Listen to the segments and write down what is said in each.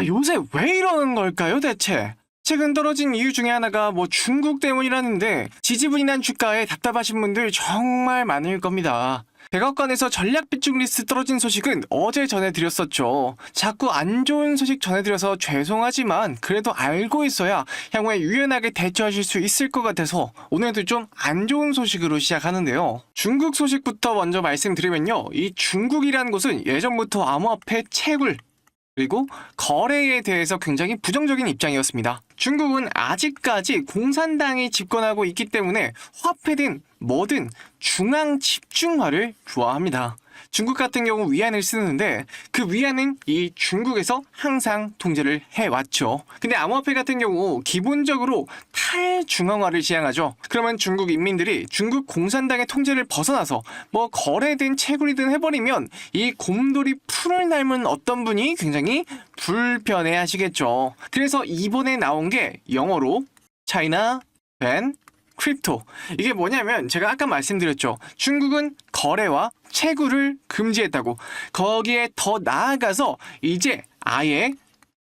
요새 왜 이러는 걸까요, 대체? 최근 떨어진 이유 중에 하나가 중국 때문이라는데 지지분이 주가에 답답하신 분들 정말 많을 겁니다. 백악관에서 전략 비중 리스트 떨어진 소식은 어제 전해드렸었죠. 자꾸 안 좋은 소식 전해드려서 죄송하지만 그래도 알고 있어야 향후에 유연하게 대처하실 수 있을 것 같아서 오늘도 좀 안 좋은 소식으로 시작하는데요. 중국 소식부터 먼저 말씀드리면요. 이 중국이란 곳은 예전부터 암호화폐 채굴 그리고 거래에 대해서 굉장히 부정적인 입장이었습니다. 중국은 아직까지 공산당이 집권하고 있기 때문에 화폐든 뭐든 중앙 집중화를 좋아합니다. 중국 같은 경우 위안을 쓰는데 그 위안은 이 중국에서 항상 통제를 해왔죠. 근데 암호화폐 같은 경우 기본적으로 탈중앙화를 지향하죠. 그러면 중국 인민들이 중국 공산당의 통제를 벗어나서 거래든 채굴이든 해버리면 이 곰돌이 풀을 닮은 어떤 분이 굉장히 불편해 하시겠죠. 그래서 이번에 나온 게 영어로 China Ban 크립토. 이게 뭐냐면 제가 아까 말씀드렸죠. 중국은 거래와 채굴을 금지했다고. 거기에 더 나아가서 이제 아예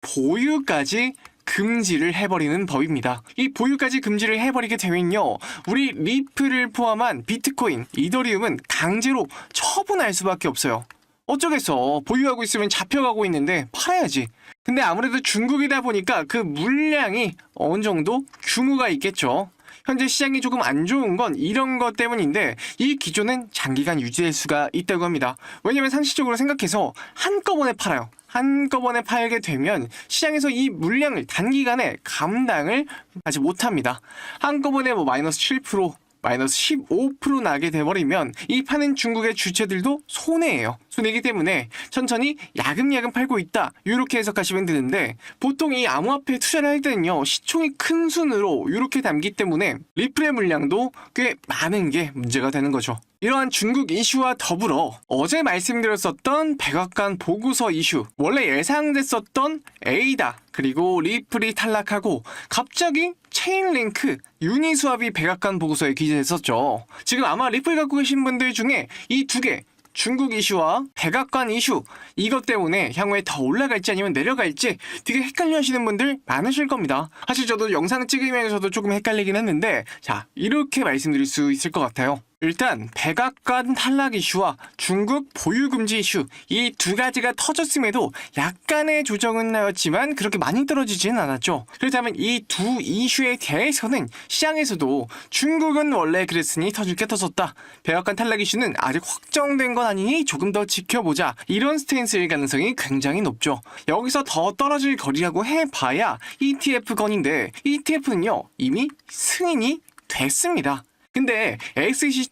보유까지 금지를 해버리는 법입니다. 이 보유까지 금지를 해버리게 되면요. 우리 리플을 포함한 비트코인, 이더리움은 강제로 처분할 수밖에 없어요. 어쩌겠어. 보유하고 있으면 잡혀가고 있는데 팔아야지. 근데 아무래도 중국이다 보니까 그 물량이 어느 정도 규모가 있겠죠. 현재 시장이 조금 안 좋은 건 이런 것 때문인데 이 기조는 장기간 유지될 수가 있다고 합니다. 왜냐면 상식적으로 생각해서 한꺼번에 팔아요. 한꺼번에 팔게 되면 시장에서 이 물량을 단기간에 감당을 하지 못합니다. 한꺼번에 마이너스 7%, 마이너스 15% 나게 돼버리면 이 파는 중국의 주체들도 손해예요. 손해이기 때문에 천천히 야금야금 팔고 있다 이렇게 해석하시면 되는데 보통 이 암호화폐 투자를 할 때는요 시총이 큰 순으로 이렇게 담기 때문에 리플의 물량도 꽤 많은 게 문제가 되는 거죠. 이러한 중국 이슈와 더불어 어제 말씀드렸었던 백악관 보고서 이슈, 원래 예상됐었던 에이다 그리고 리플이 탈락하고 갑자기 체인링크, 유니스왑이 백악관 보고서에 기재됐었죠. 지금 아마 리플 갖고 계신 분들 중에 이 두 개, 중국 이슈와 백악관 이슈, 이것 때문에 향후에 더 올라갈지 아니면 내려갈지 되게 헷갈려 하시는 분들 많으실 겁니다. 사실 저도 영상 찍으면서도 조금 헷갈리긴 했는데 자, 이렇게 말씀드릴 수 있을 것 같아요. 일단 백악관 탈락 이슈와 중국 보유 금지 이슈, 이 두 가지가 터졌음에도 약간의 조정은 나왔지만 그렇게 많이 떨어지지는 않았죠. 그렇다면 이 두 이슈에 대해서는 시장에서도 중국은 원래 그랬으니 터질 게 터졌다, 백악관 탈락 이슈는 아직 확정된 건 아니니 조금 더 지켜보자, 이런 스탠스일 가능성이 굉장히 높죠. 여기서 더 떨어질 거리라고 해봐야 ETF 건인데 ETF는요 이미 승인이 됐습니다. 근데 SEC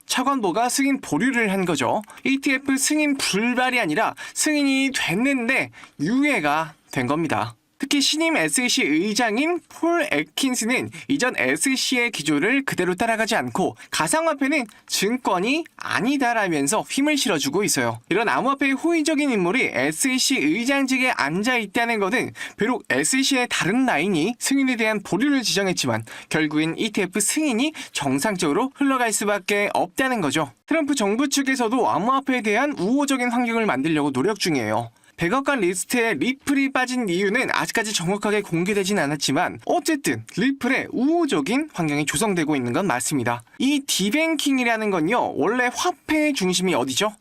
차관보가 승인 보류를 한 거죠. ETF 승인 불발이 아니라 승인이 됐는데 유예가 된 겁니다. 특히 신임 SEC 의장인 폴 애킨스는 이전 SEC의 기조를 그대로 따라가지 않고 가상화폐는 증권이 아니다라면서 힘을 실어주고 있어요. 이런 암호화폐의 호의적인 인물이 SEC 의장직에 앉아있다는 것은 비록 SEC의 다른 라인이 승인에 대한 보류를 지정했지만 결국엔 ETF 승인이 정상적으로 흘러갈 수밖에 없다는 거죠. 트럼프 정부 측에서도 암호화폐에 대한 우호적인 환경을 만들려고 노력 중이에요. 백악관 리스트에 리플이 빠진 이유는 아직까지 정확하게 공개되진 않았지만 어쨌든 리플에 우호적인 환경이 조성되고 있는 건 맞습니다. 이 디뱅킹이라는 건요 원래 화폐의 중심이 어디죠?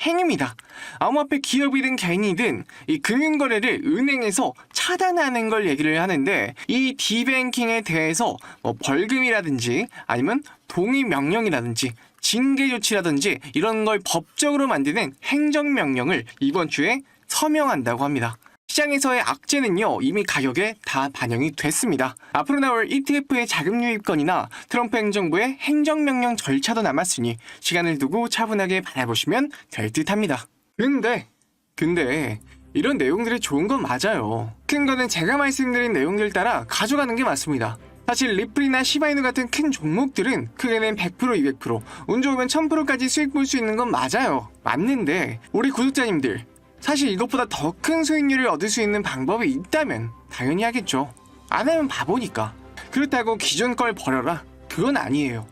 행입니다. 암호화폐 기업이든 개인이든 이 금융거래를 은행에서 차단하는 걸 얘기를 하는데 이 디뱅킹에 대해서 벌금이라든지 아니면 동의 명령이라든지 징계 조치라든지 이런 걸 법적으로 만드는 행정명령을 이번 주에 서명한다고 합니다. 시장에서의 악재는요 이미 가격에 다 반영이 됐습니다. 앞으로 나올 ETF의 자금 유입건이나 트럼프 행정부의 행정명령 절차도 남았으니 시간을 두고 차분하게 바라보시면 될 듯합니다. 근데 이런 내용들이 좋은 건 맞아요. 큰 거는 제가 말씀드린 내용들 따라 가져가는 게 맞습니다. 사실 리플이나 시바이누 같은 큰 종목들은 크게는 100%, 200%, 운 좋으면 1000%까지 수익 볼 수 있는 건 맞아요. 맞는데 우리 구독자님들 사실 이것보다 더 큰 수익률을 얻을 수 있는 방법이 있다면 당연히 하겠죠. 안 하면 바보니까. 그렇다고 기존 걸 버려라? 그건 아니에요.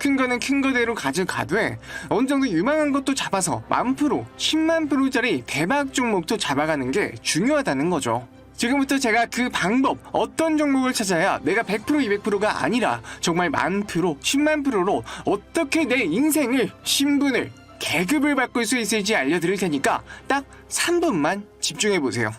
큰 거는 큰 거대로 가져가되 어느 정도 유망한 것도 잡아서 10,000%, 100,000%짜리 대박 종목도 잡아가는 게 중요하다는 거죠. 지금부터 제가 그 방법, 어떤 종목을 찾아야 내가 100%, 200%가 아니라 정말 10,000%, 100,000%로 어떻게 내 인생을, 신분을, 계급을 바꿀 수 있을지 알려드릴 테니까 딱 3분만 집중해보세요.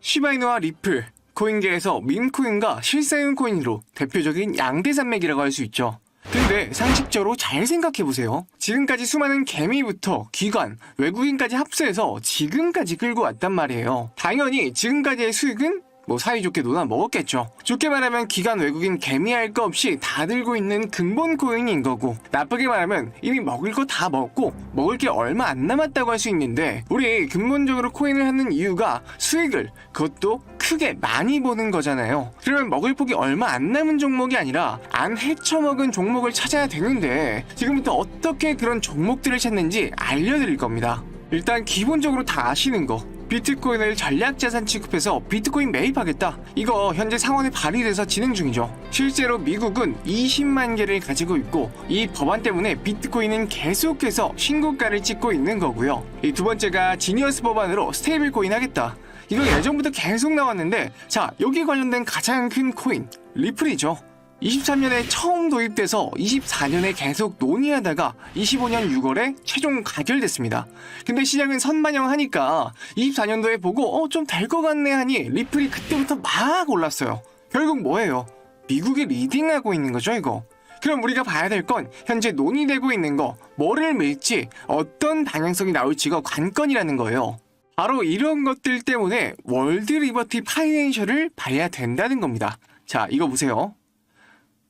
시바이누와 리플, 코인계에서 밈코인과 실사용 코인으로 대표적인 양대 산맥이라고 할 수 있죠. 근데 상식적으로 잘 생각해보세요. 지금까지 수많은 개미부터 기관, 외국인까지 합세해서 지금까지 끌고 왔단 말이에요. 당연히 지금까지의 수익은 사이좋게 논아 먹었겠죠. 좋게 말하면 기관, 외국인, 개미 할 거 없이 다 들고 있는 근본 코인인 거고, 나쁘게 말하면 이미 먹을 거 다 먹고 먹을 게 얼마 안 남았다고 할 수 있는데, 우리 근본적으로 코인을 하는 이유가 수익을, 그것도 크게 많이 보는 거잖아요. 그러면 먹을 폭이 얼마 안 남은 종목이 아니라 안 헤쳐먹은 종목을 찾아야 되는데, 지금부터 어떻게 그런 종목들을 찾는지 알려드릴 겁니다. 일단 기본적으로 다 아시는 거, 비트코인을 전략자산 취급해서 비트코인 매입하겠다, 이거 현재 상원에 발의돼서 진행 중이죠. 실제로 미국은 20만 개를 가지고 있고 이 법안 때문에 비트코인은 계속해서 신고가를 찍고 있는 거고요. 이 두 번째가 지니어스 법안으로 스테이블 코인 하겠다, 이거 예전부터 계속 나왔는데, 자, 여기 관련된 가장 큰 코인 리플이죠. 23년에 처음 도입돼서 24년에 계속 논의하다가 25년 6월에 최종 가결됐습니다. 근데 시장은 선반영하니까 24년도에 보고 좀 될 것 같네 하니 리플이 그때부터 막 올랐어요. 결국 뭐예요? 미국이 리딩하고 있는 거죠, 이거. 그럼 우리가 봐야 될 건 현재 논의되고 있는 거, 뭐를 밀지, 어떤 방향성이 나올지가 관건이라는 거예요. 바로 이런 것들 때문에 월드 리버티 파이낸셜을 봐야 된다는 겁니다. 자, 이거 보세요.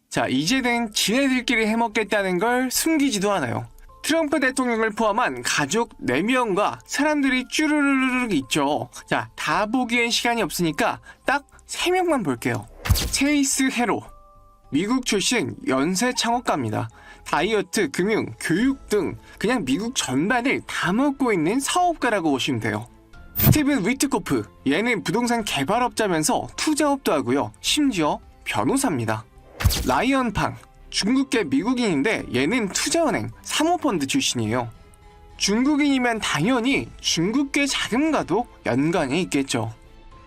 자, 이제는 지네들끼리 해먹겠다는 걸 숨기지도 않아요. 트럼프 대통령을 포함한 가족 4명과 사람들이 쭈르르르르 있죠. 자, 다 보기엔 시간이 없으니까 딱 3명만 볼게요. 체이스 헤로, 미국 출신 연쇄 창업가입니다. 다이어트, 금융, 교육 등 그냥 미국 전반을 다 먹고 있는 사업가라고 보시면 돼요. 스티븐 위트코프, 얘는 부동산 개발업자면서 투자업도 하고요. 심지어 변호사입니다. 라이언 팡, 중국계 미국인인데 얘는 투자은행, 사모펀드 출신이에요. 중국인이면 당연히 중국계 자금과도 연관이 있겠죠.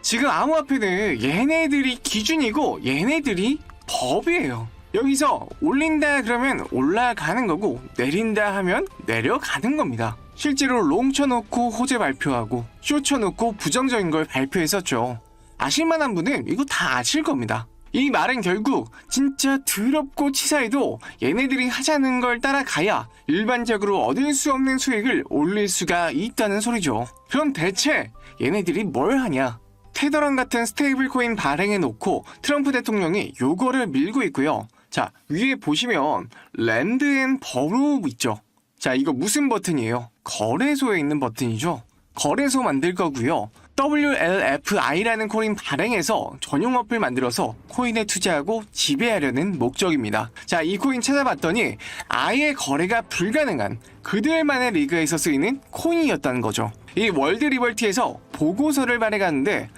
지금 암호화폐는 얘네들이 기준이고 얘네들이 법이에요. 여기서 올린다 그러면 올라가는 거고 내린다 하면 내려가는 겁니다. 실제로 롱 쳐놓고 호재 발표하고 쇼 쳐놓고 부정적인 걸 발표했었죠. 아실만한 분은 이거 다 아실 겁니다. 이 말은 결국 진짜 더럽고 치사해도 얘네들이 하자는 걸 따라가야 일반적으로 얻을 수 없는 수익을 올릴 수가 있다는 소리죠. 그럼 대체 얘네들이 뭘 하냐? 테더랑 같은 스테이블 코인 발행해놓고 트럼프 대통령이 요거를 밀고 있고요. 자, 위에 보시면 랜드 앤 버로우 있죠. 자, 이거 무슨 버튼이에요? 거래소에 있는 버튼이죠. 거래소 만들 거고요. WLFI라는 코인 발행해서 전용 어플 만들어서 코인에 투자하고 지배하려는 목적입니다. 자, 이 코인 찾아봤더니 아예 거래가 불가능한 그들만의 리그에서 쓰이는 코인이었다는 거죠. 이 월드 리버티에서 보고서를 발행하는데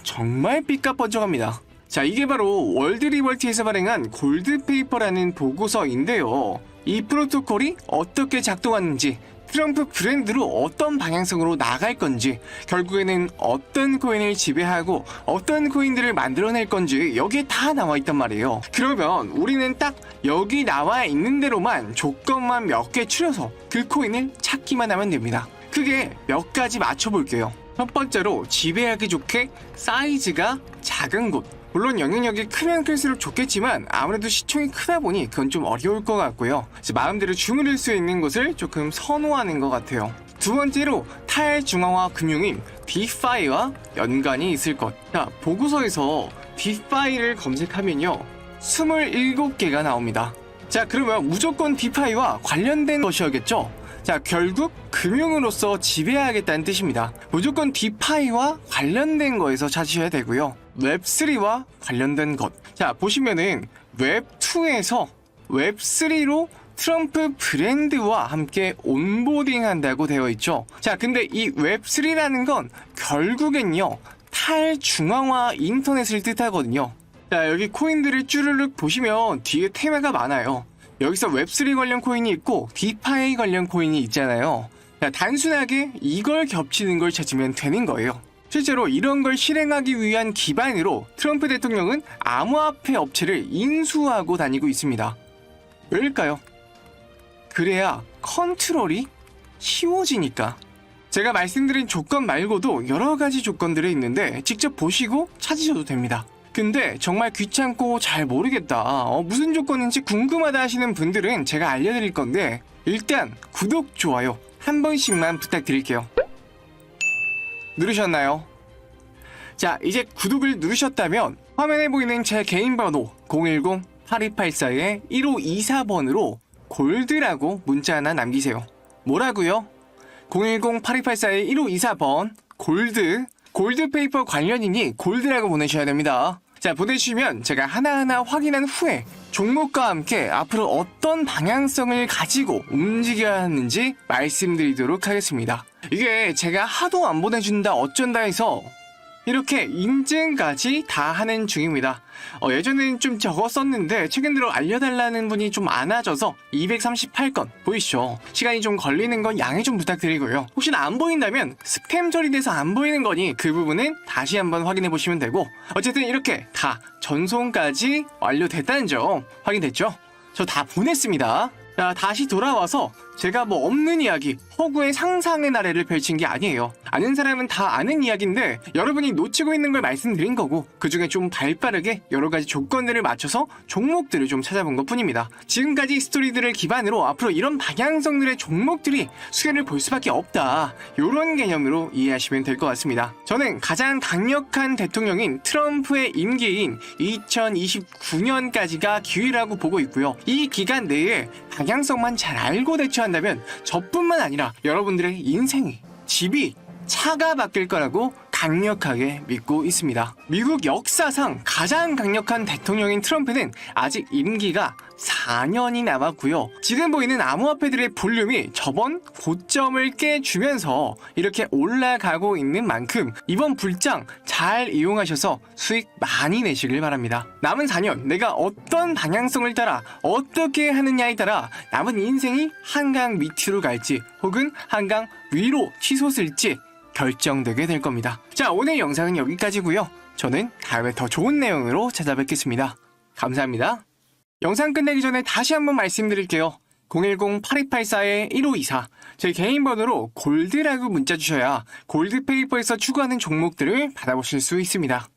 정말 삐까뻔쩍합니다. 자, 이게 바로 월드 리버티에서 발행한 골드페이퍼라는 보고서인데요. 이 프로토콜이 어떻게 작동하는지, 트럼프 브랜드로 어떤 방향성으로 나갈 건지, 결국에는 어떤 코인을 지배하고 어떤 코인들을 만들어낼 건지 여기에 다 나와 있단 말이에요. 그러면 우리는 딱 여기 나와 있는 대로만 조건만 몇 개 추려서 그 코인을 찾기만 하면 됩니다. 크게 몇 가지 맞춰볼게요. 첫 번째로 지배하기 좋게 사이즈가 작은 곳. 물론 영향력이 크면 클수록 좋겠지만 아무래도 시총이 크다 보니 그건 좀 어려울 것 같고요. 마음대로 주무를 수 있는 곳을 조금 선호하는 것 같아요. 두 번째로 탈중앙화 금융인 디파이와 연관이 있을 것. 자, 보고서에서 디파이를 검색하면요 27개가 나옵니다. 자, 그러면 무조건 디파이와 관련된 것이었겠죠? 자, 결국 금융으로서 지배하겠다는 뜻입니다. 무조건 디파이와 관련된 거에서 찾으셔야 되고요. 웹3와 관련된 것. 자, 보시면은 웹2에서 웹3로 트럼프 브랜드와 함께 온보딩 한다고 되어 있죠. 자, 근데 이 웹3라는 건 결국엔요 탈중앙화 인터넷을 뜻하거든요. 자, 여기 코인들을 쭈르륵 보시면 뒤에 테마가 많아요. 여기서 웹3 관련 코인이 있고 디파이 관련 코인이 있잖아요. 단순하게 이걸 겹치는 걸 찾으면 되는 거예요. 실제로 이런 걸 실행하기 위한 기반으로 트럼프 대통령은 암호화폐 업체를 인수하고 다니고 있습니다. 왜일까요? 그래야 컨트롤이 쉬워지니까. 제가 말씀드린 조건 말고도 여러 가지 조건들이 있는데 직접 보시고 찾으셔도 됩니다. 근데 정말 귀찮고 잘 모르겠다, 무슨 조건인지 궁금하다 하시는 분들은 제가 알려드릴 건데, 일단 구독, 좋아요 한 번씩만 부탁드릴게요. 누르셨나요? 자, 이제 구독을 누르셨다면 화면에 보이는 제 개인 번호 010-8284-1524번으로 골드라고 문자 하나 남기세요. 뭐라고요? 010-8284-1524번 골드페이퍼 관련이니 골드라고 보내셔야 됩니다. 자, 보내주시면 제가 하나하나 확인한 후에 종목과 함께 앞으로 어떤 방향성을 가지고 움직여야 하는지 말씀드리도록 하겠습니다. 이게 제가 하도 안 보내준다 어쩐다 해서 이렇게 인증까지 다 하는 중입니다. 예전에는 좀 적었었는데 최근 들어 알려달라는 분이 좀 많아져서 238건 보이시죠? 시간이 좀 걸리는 건 양해 좀 부탁드리고요. 혹시나 안 보인다면 스팸 처리돼서 안 보이는 거니 그 부분은 다시 한번 확인해 보시면 되고, 어쨌든 이렇게 다 전송까지 완료됐다는 점 확인됐죠? 저 다 보냈습니다. 자, 다시 돌아와서 제가 뭐 없는 이야기, 허구의 상상의 나래를 펼친 게 아니에요. 아는 사람은 다 아는 이야기인데 여러분이 놓치고 있는 걸 말씀드린 거고, 그중에 좀 발빠르게 여러 가지 조건들을 맞춰서 종목들을 좀 찾아본 것 뿐입니다. 지금까지 스토리들을 기반으로 앞으로 이런 방향성들의 종목들이 수혜를 볼 수밖에 없다, 이런 개념으로 이해하시면 될 것 같습니다. 저는 가장 강력한 대통령인 트럼프의 임기인 2029년까지가 기회라고 보고 있고요. 이 기간 내에 방향성만 잘 알고 대처한다면 저뿐만 아니라 여러분들의 인생이, 집이, 차가 바뀔 거라고 강력하게 믿고 있습니다. 미국 역사상 가장 강력한 대통령인 트럼프는 아직 임기가 4년이 남았고요. 지금 보이는 암호화폐들의 볼륨이 저번 고점을 깨주면서 이렇게 올라가고 있는 만큼 이번 불장 잘 이용하셔서 수익 많이 내시길 바랍니다. 남은 4년 내가 어떤 방향성을 따라 어떻게 하느냐에 따라 남은 인생이 한강 밑으로 갈지 혹은 한강 위로 치솟을지 결정되게 될 겁니다. 자, 오늘 영상은 여기까지고요. 저는 다음에 더 좋은 내용으로 찾아뵙겠습니다. 감사합니다. 영상 끝내기 전에 다시 한번 말씀드릴게요. 010-8284-1524 제 개인 번호로 골드라고 문자 주셔야 골드페이퍼에서 추구하는 종목들을 받아보실 수 있습니다.